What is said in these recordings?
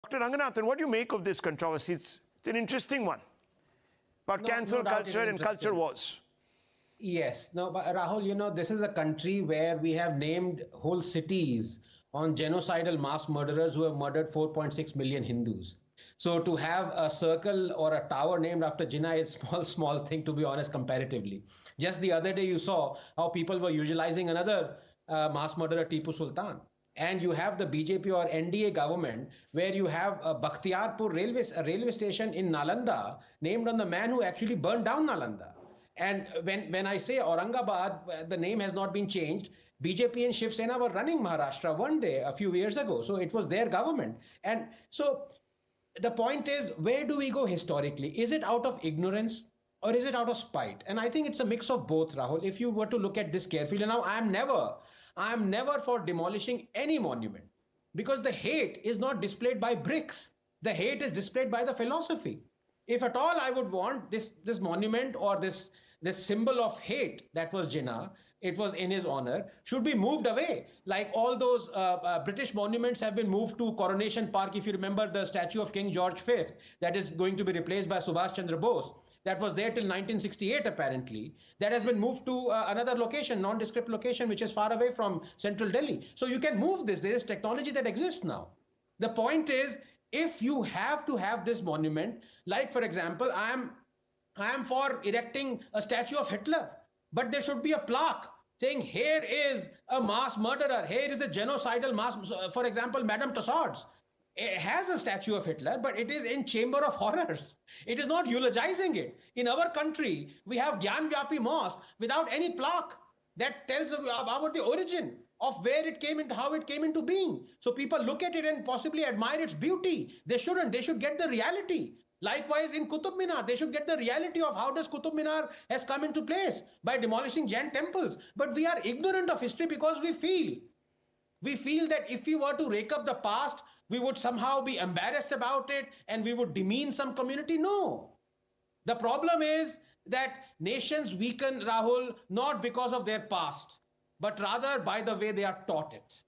Dr. Ranganathan, what do you make of this controversy? It's an interesting one about cancel culture and culture wars. Yes. No, but Rahul, this is a country where we have named whole cities on genocidal mass murderers who have murdered 4.6 million Hindus. So to have a circle or a tower named after Jinnah is small thing, to be honest, comparatively. Just the other day, you saw how people were utilizing another mass murderer, Tipu Sultan. And you have the BJP or NDA government where you have a Bakhtiarpur railway station in Nalanda named on the man who actually burned down Nalanda. And when I say Aurangabad, the name has not been changed. BJP and Shiv Sena were running Maharashtra one day a few years ago. So it was their government. And so the point is, where do we go historically? Is it out of ignorance or is it out of spite? And I think it's a mix of both, Rahul. If you were to look at this carefully, now I am never for demolishing any monument, because the hate is not displayed by bricks. The hate is displayed by the philosophy. If at all I would want this monument or this symbol of hate that was Jinnah, it was in his honor, should be moved away. Like all those British monuments have been moved to Coronation Park. If you remember the statue of King George V, that is going to be replaced by Subhash Chandra Bose. That was there till 1968, apparently. That has been moved to another location, nondescript location, which is far away from central Delhi. So you can move this. There is technology that exists now. The point is, if you have to have this monument, like, for example, I am for erecting a statue of Hitler, but there should be a plaque saying, here is a mass murderer, here is a genocidal mass, for example, Madame Tussauds. It has a statue of Hitler, but it is in Chamber of Horrors. It is not eulogizing it. In our country, we have Gyan Vyapi Mosque without any plaque that tells about the origin of where it came into, how it came into being. So people look at it and possibly admire its beauty. They shouldn't. They should get the reality. Likewise, in Qutub Minar, they should get the reality of how does Qutub Minar has come into place by demolishing Jain temples. But we are ignorant of history because we feel that if we were to rake up the past, we would somehow be embarrassed about it and we would demean some community. No. The problem is that nations weaken, Rahul, not because of their past, but rather by the way they are taught it.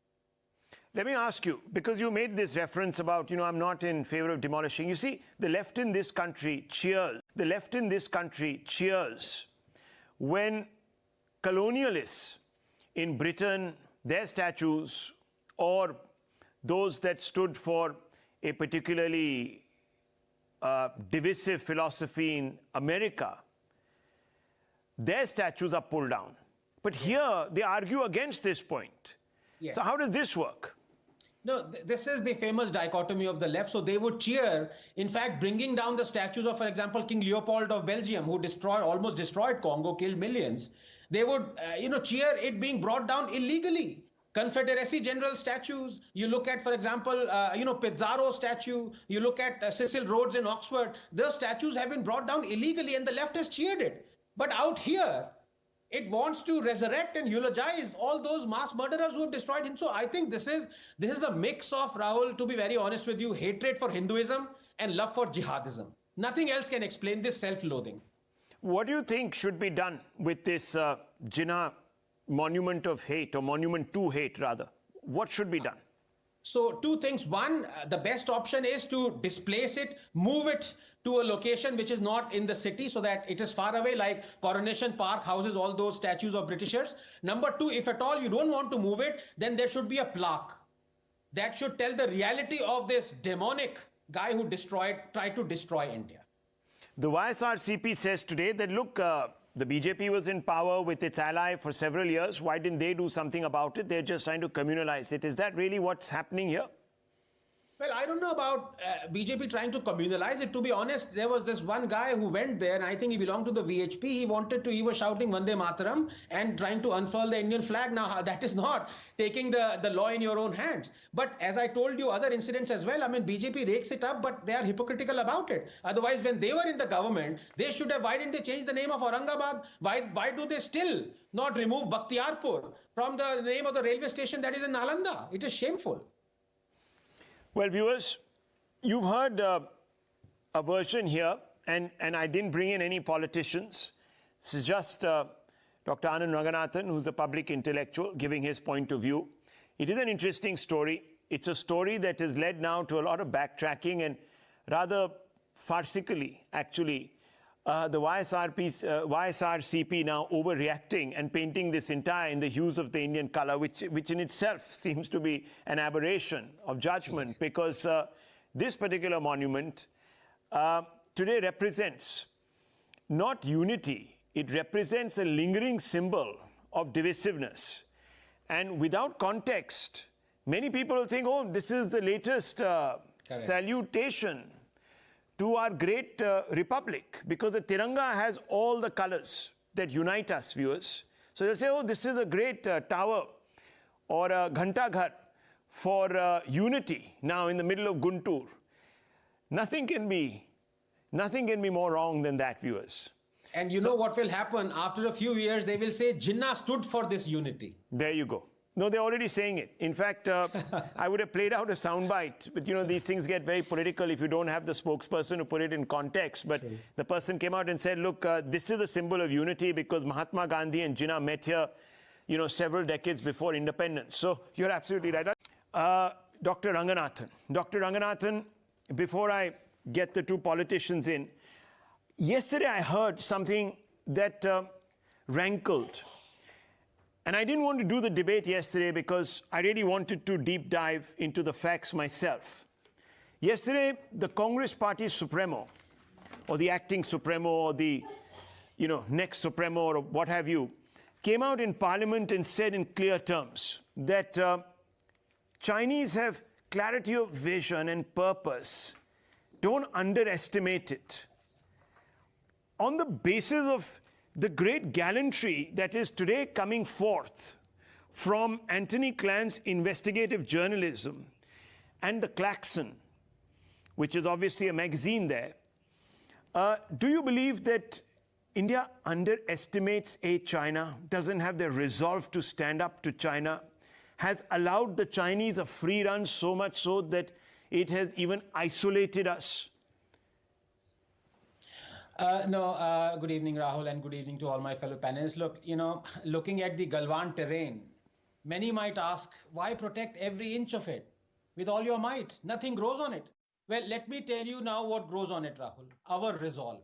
Let me ask you, because you made this reference about, I'm not in favor of demolishing. You see, the left in this country cheers. The left in this country cheers when colonialists in Britain, their statues, or those that stood for a particularly divisive philosophy in America, their statues are pulled down. But here, they argue against this point. Yes. So how does this work? No, this is the famous dichotomy of the left. So they would cheer, in fact, bringing down the statues of, for example, King Leopold of Belgium, who almost destroyed Congo, killed millions. They would, cheer it being brought down illegally. Confederacy General statues, you look at, for example, Pizarro statue, you look at Cecil Rhodes in Oxford, those statues have been brought down illegally and the left has cheered it. But out here, it wants to resurrect and eulogize all those mass murderers who have destroyed him. So I think this is a mix of, Rahul, to be very honest with you, hatred for Hinduism and love for jihadism. Nothing else can explain this self-loathing. What do you think should be done with this Jinnah monument of hate, or monument to hate, rather? What should be done? So two things. One, the best option is to displace it, move it to a location which is not in the city so that it is far away, like Coronation Park houses all those statues of Britishers. Number two, if at all you don't want to move it, then there should be a plaque that should tell the reality of this demonic guy who tried to destroy India. The YSRCP says today that, look, the BJP was in power with its ally for several years. Why didn't they do something about it? They're just trying to communalize it. Is that really what's happening here? Well, I don't know about BJP trying to communalize it. To be honest, there was this one guy who went there, and I think he belonged to the VHP. He was shouting Vande Mataram and trying to unfurl the Indian flag. Now, that is not taking the law in your own hands. But as I told you, other incidents as well, I mean, BJP rakes it up, but they are hypocritical about it. Otherwise, when they were in the government, they should have, why didn't they change the name of Aurangabad? Why do they still not remove Bakhtiarpur from the name of the railway station that is in Nalanda? It is shameful. Well, viewers, you've heard a version here, and I didn't bring in any politicians. This is just Dr. Anand Ranganathan, who's a public intellectual, giving his point of view. It is an interesting story. It's a story that has led now to a lot of backtracking and rather farcically, actually, the YSRCP now overreacting and painting this entire in the hues of the Indian color, which in itself seems to be an aberration of judgment, because this particular monument today represents not unity, it represents a lingering symbol of divisiveness. And without context, many people will think, oh, this is the latest salutation to our great republic, because the Tiranga has all the colors that unite us, viewers. So they'll say, oh, this is a great tower or a Ghanta Ghar for unity now in the middle of Guntur. Nothing can be more wrong than that, viewers. And you know what will happen? After a few years, they will say Jinnah stood for this unity. There you go. No, they're already saying it. In fact, I would have played out a soundbite, but you know, these things get very political if you don't have the spokesperson to put it in context. But the person came out and said, look, this is a symbol of unity because Mahatma Gandhi and Jinnah met here, you know, several decades before independence. So you're absolutely right. Dr. Ranganathan. Dr. Ranganathan, before I get the two politicians in, yesterday I heard something that rankled. And I didn't want to do the debate yesterday because I really wanted to deep dive into the facts myself. Yesterday, the Congress Party Supremo, or the acting Supremo, or the, you know, next Supremo, or what have you, came out in Parliament and said in clear terms that Chinese have clarity of vision and purpose. Don't underestimate it. On the basis of the great gallantry that is today coming forth from Anthony Clan's investigative journalism and the Klaxon, which is obviously a magazine there, do you believe that India underestimates China, doesn't have the resolve to stand up to China, has allowed the Chinese a free run so much so that it has even isolated us? No, good evening, Rahul, and good evening to all my fellow panelists. Look, you know, looking at the Galwan terrain, many might ask, why protect every inch of it with all your might? Nothing grows on it. Well, let me tell you now what grows on it, Rahul, our resolve.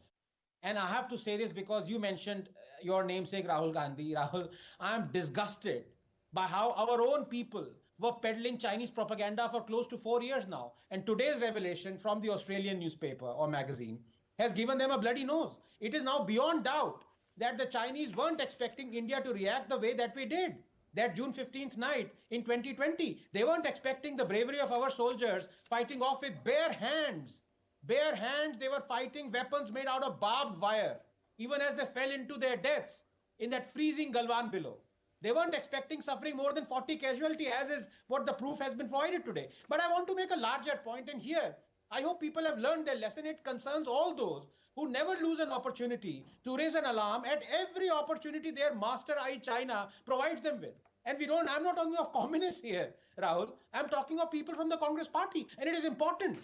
And I have to say this because you mentioned your namesake, Rahul Gandhi. Rahul, I'm disgusted by how our own people were peddling Chinese propaganda for close to 4 years now. And today's revelation from the Australian newspaper or magazine has given them a bloody nose. It is now beyond doubt that the Chinese weren't expecting India to react the way that we did. That June 15th night in 2020, they weren't expecting the bravery of our soldiers fighting off with bare hands. Bare hands, they were fighting weapons made out of barbed wire, even as they fell into their deaths in that freezing Galwan below. They weren't expecting suffering more than 40 casualties, as is what the proof has been provided today. But I want to make a larger point, and here, I hope people have learned their lesson. It concerns all those who never lose an opportunity to raise an alarm at every opportunity their master, i.e. China, provides them with. And I'm not talking of communists here, Rahul. I'm talking of people from the Congress Party. And it is important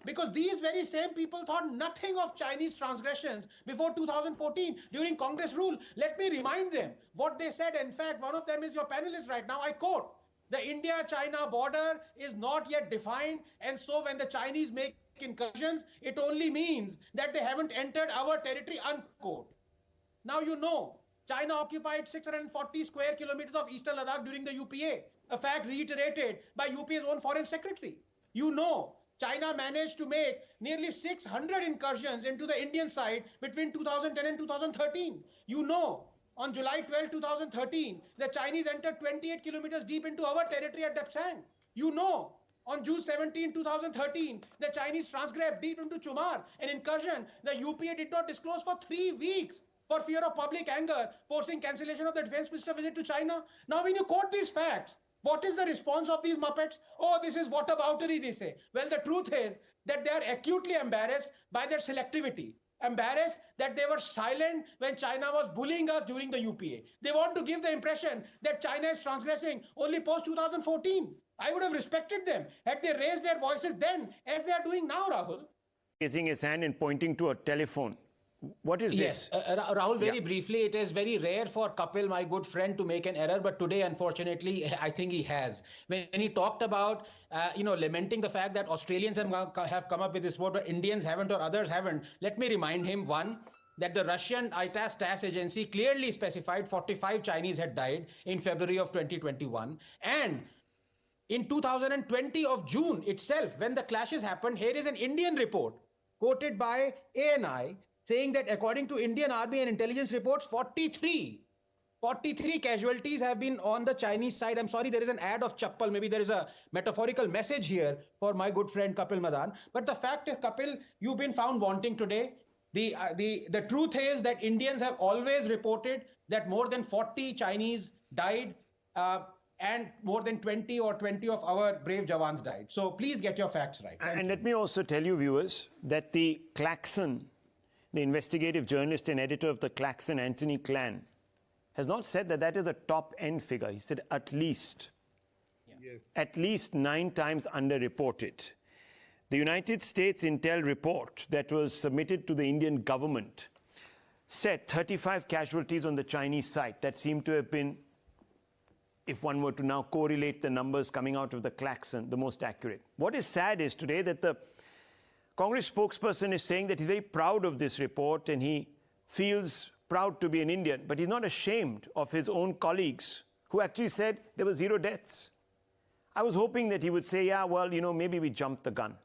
because these very same people thought nothing of Chinese transgressions before 2014 during Congress rule. Let me remind them what they said. In fact, one of them is your panelist right now. I quote, "The India-China border is not yet defined, and so when the Chinese make incursions, it only means that they haven't entered our territory," unquote. Now you know, China occupied 640 square kilometers of eastern Ladakh during the UPA, a fact reiterated by UPA's own foreign secretary. You know, China managed to make nearly 600 incursions into the Indian side between 2010 and 2013. You know, on July 12, 2013, the Chinese entered 28 kilometers deep into our territory at Dapsang. You know, on June 17, 2013, the Chinese transgressed deep into Chumar, an incursion the UPA did not disclose for 3 weeks for fear of public anger, forcing cancellation of the defense minister visit to China. Now, when you quote these facts, what is the response of these muppets? Oh, this is whataboutery, they say. Well, the truth is that they are acutely embarrassed by their selectivity. Embarrassed that they were silent when China was bullying us during the UPA. They want to give the impression that China is transgressing only post-2014. I would have respected them had they raised their voices then, as they are doing now, Rahul. Raising his hand and pointing to a telephone. What is Yes, this? Rahul, very briefly, it is very rare for Kapil, my good friend, to make an error, but today, unfortunately, I think he has. When he talked about, lamenting the fact that Australians have come up with this word, but Indians haven't or others haven't, let me remind him, one, that the Russian ITAS TASS agency clearly specified 45 Chinese had died in February of 2021. And in 2020 of June itself, when the clashes happened, here is an Indian report quoted by ANI saying that according to Indian army and intelligence reports, 43 casualties have been on the Chinese side. I'm sorry, there is an ad of Chappal. Maybe there is a metaphorical message here for my good friend Kapil Madan. But the fact is, Kapil, you've been found wanting today. The truth is that Indians have always reported that more than 40 Chinese died, and more than 20 of our brave Jawans died. So please get your facts right. And let me also tell you, viewers, that the Klaxon, the investigative journalist and editor of the Klaxon, Anthony Clan, has not said that that is a top-end figure. He said at least. Yes. At least 9 times underreported. The United States Intel report that was submitted to the Indian government said 35 casualties on the Chinese side. That seemed to have been, if one were to now correlate the numbers coming out of the Klaxon, the most accurate. What is sad is today that the Congress spokesperson is saying that he's very proud of this report and he feels proud to be an Indian, but he's not ashamed of his own colleagues who actually said there were 0 deaths. I was hoping that he would say, yeah, well, maybe we jumped the gun.